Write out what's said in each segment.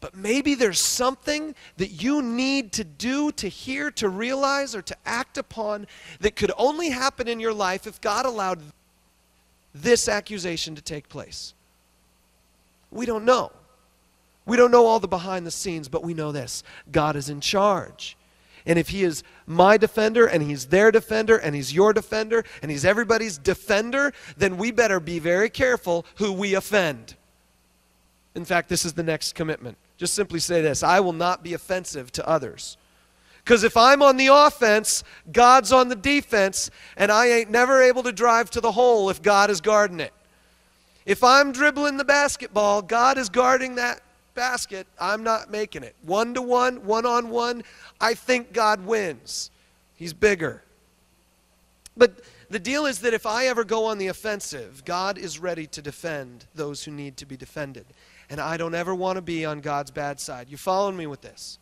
But maybe there's something that you need to do, to hear, to realize, or to act upon that could only happen in your life if God allowed this accusation to take place. We don't know. We don't know all the behind the scenes, but we know this: God is in charge. And if he is my defender, and he's their defender, and he's your defender, and he's everybody's defender, then we better be very careful who we offend. In fact, this is the next commitment. Just simply say this: I will not be offensive to others. Because if I'm on the offense, God's on the defense, and I ain't never able to drive to the hole if God is guarding it. If I'm dribbling the basketball, God is guarding that basket. I'm not making it. 1-to-1, 1-on-1, I think God wins. He's bigger. But the deal is that if I ever go on the offensive, God is ready to defend those who need to be defended. And I don't ever want to be on God's bad side. You following me with this?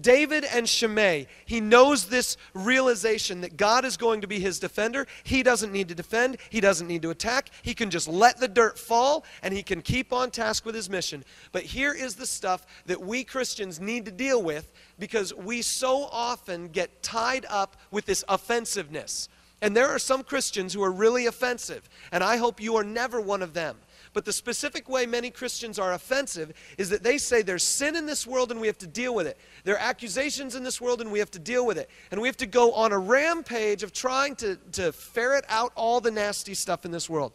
David and Shimei, he knows this realization that God is going to be his defender. He doesn't need to defend. He doesn't need to attack. He can just let the dirt fall, and he can keep on task with his mission. But here is the stuff that we Christians need to deal with, because we so often get tied up with this offensiveness. And there are some Christians who are really offensive, and I hope you are never one of them. But the specific way many Christians are offensive is that they say there's sin in this world and we have to deal with it. There are accusations in this world and we have to deal with it. And we have to go on a rampage of trying to ferret out all the nasty stuff in this world.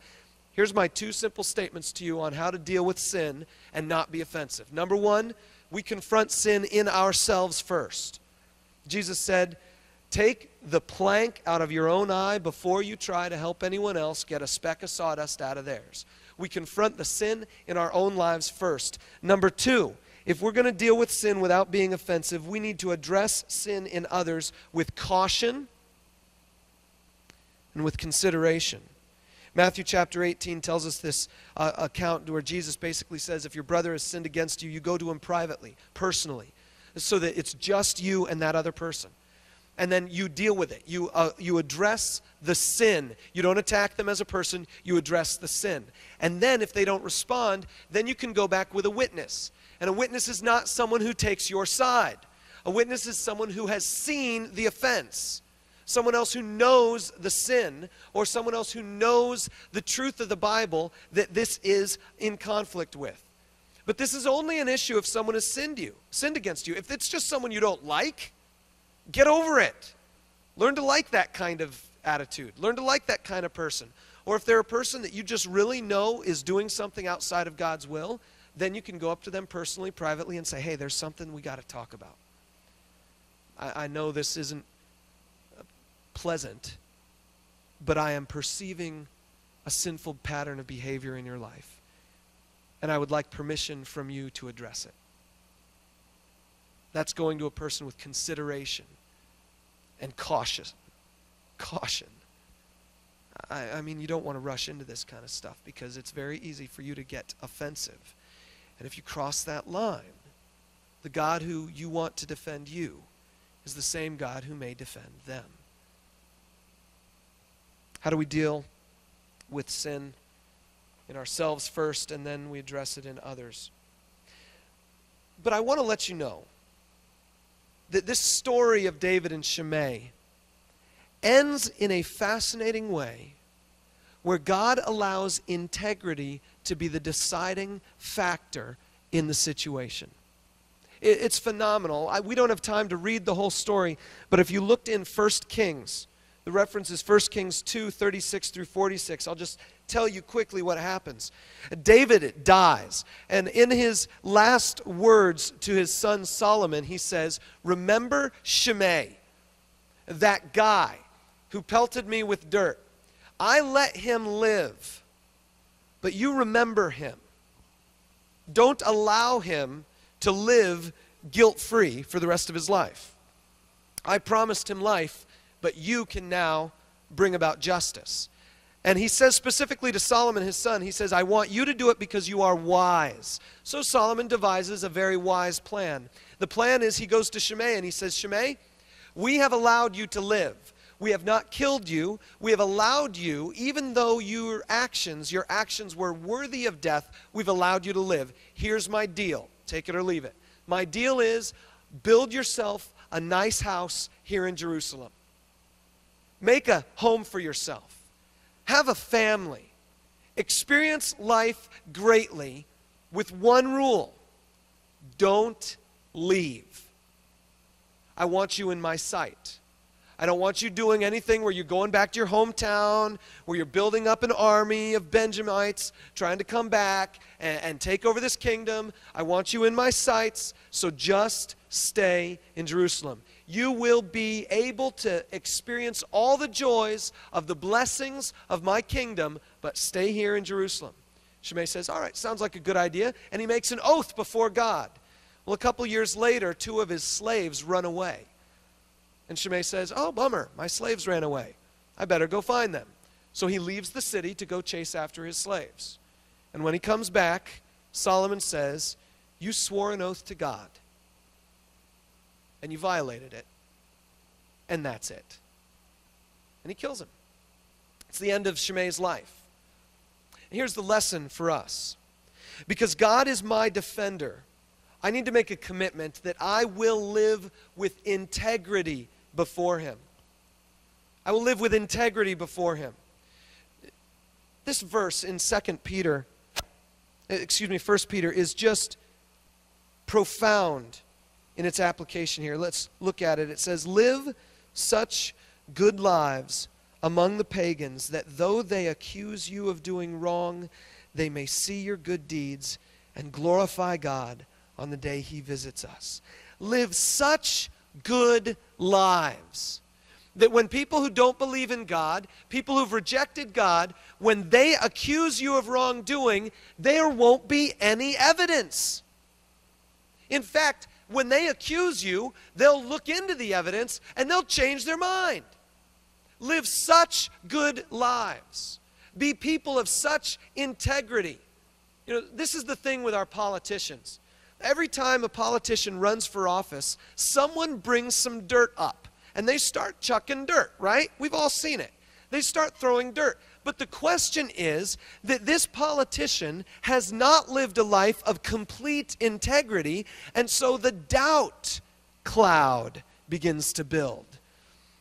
Here's my 2 simple statements to you on how to deal with sin and not be offensive. Number 1, we confront sin in ourselves first. Jesus said, take the plank out of your own eye before you try to help anyone else get a speck of sawdust out of theirs. We confront the sin in our own lives first. Number 2, if we're going to deal with sin without being offensive, we need to address sin in others with caution and with consideration. Matthew chapter 18 tells us this account where Jesus basically says, if your brother has sinned against you, you go to him privately, personally, so that it's just you and that other person. And then you deal with it. You address the sin. You don't attack them as a person. You address the sin. And then if they don't respond, then you can go back with a witness. And a witness is not someone who takes your side. A witness is someone who has seen the offense. Someone else who knows the sin, or someone else who knows the truth of the Bible that this is in conflict with. But this is only an issue if someone has sinned against you. If it's just someone you don't like, get over it. Learn to like that kind of attitude. Learn to like that kind of person. Or if they're a person that you just really know is doing something outside of God's will, then you can go up to them personally, privately, and say, hey, there's something we got to talk about. I know this isn't pleasant, but I am perceiving a sinful pattern of behavior in your life, and I would like permission from you to address it. That's going to a person with consideration and caution. I mean, you don't want to rush into this kind of stuff because it's very easy for you to get offensive. And if you cross that line, the God who you want to defend you is the same God who may defend them. How do we deal with sin in ourselves first, and then we address it in others? But I want to let you know that this story of David and Shimei ends in a fascinating way where God allows integrity to be the deciding factor in the situation. It's phenomenal. We don't have time to read the whole story, but if you looked in 1 Kings, the reference is 1 Kings 2, 36 through 46. I'll just tell you quickly what happens. David dies, and in his last words to his son Solomon, he says, remember Shimei, that guy who pelted me with dirt. I let him live, but you remember him. Don't allow him to live guilt-free for the rest of his life. I promised him life, but you can now bring about justice. And he says specifically to Solomon, his son, he says, I want you to do it because you are wise. So Solomon devises a very wise plan. The plan is he goes to Shimei and he says, Shimei, we have allowed you to live. We have not killed you. We have allowed you, even though your actions were worthy of death, we've allowed you to live. Here's my deal. Take it or leave it. My deal is build yourself a nice house here in Jerusalem. Make a home for yourself. Have a family. Experience life greatly with one rule. Don't leave. I want you in my sight. I don't want you doing anything where you're going back to your hometown, where you're building up an army of Benjamites, trying to come back and take over this kingdom. I want you in my sights, so just stay in Jerusalem. You will be able to experience all the joys of the blessings of my kingdom, but stay here in Jerusalem. Shimei says, all right, sounds like a good idea, and he makes an oath before God. Well, a couple years later, 2 of his slaves run away. And Shimei says, oh, bummer, my slaves ran away. I better go find them. So he leaves the city to go chase after his slaves. And when he comes back, Solomon says, you swore an oath to God, and you violated it, and that's it. And he kills him. It's the end of Shimei's life. And here's the lesson for us. Because God is my defender, I need to make a commitment that I will live with integrity before him. I will live with integrity before him. This verse in 1 Peter is just profound in its application here. Let's look at it. It says, live such good lives among the pagans that though they accuse you of doing wrong, they may see your good deeds and glorify God on the day he visits us. Live such good lives that when people who don't believe in God, people who've rejected God, when they accuse you of wrongdoing, there won't be any evidence. In fact, when they accuse you, they'll look into the evidence and they'll change their mind. Live such good lives. Be people of such integrity. You know, this is the thing with our politicians. Every time a politician runs for office, someone brings some dirt up, and they start chucking dirt, right? We've all seen it. They start throwing dirt. But the question is that this politician has not lived a life of complete integrity, and so the doubt cloud begins to build.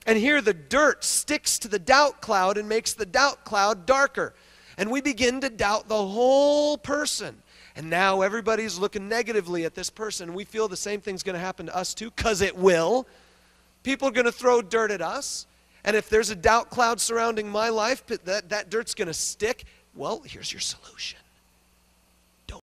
And here the dirt sticks to the doubt cloud and makes the doubt cloud darker. And we begin to doubt the whole person. And now everybody's looking negatively at this person. We feel the same thing's going to happen to us too, because it will. People are going to throw dirt at us. And if there's a doubt cloud surrounding my life, that dirt's going to stick. Well, here's your solution.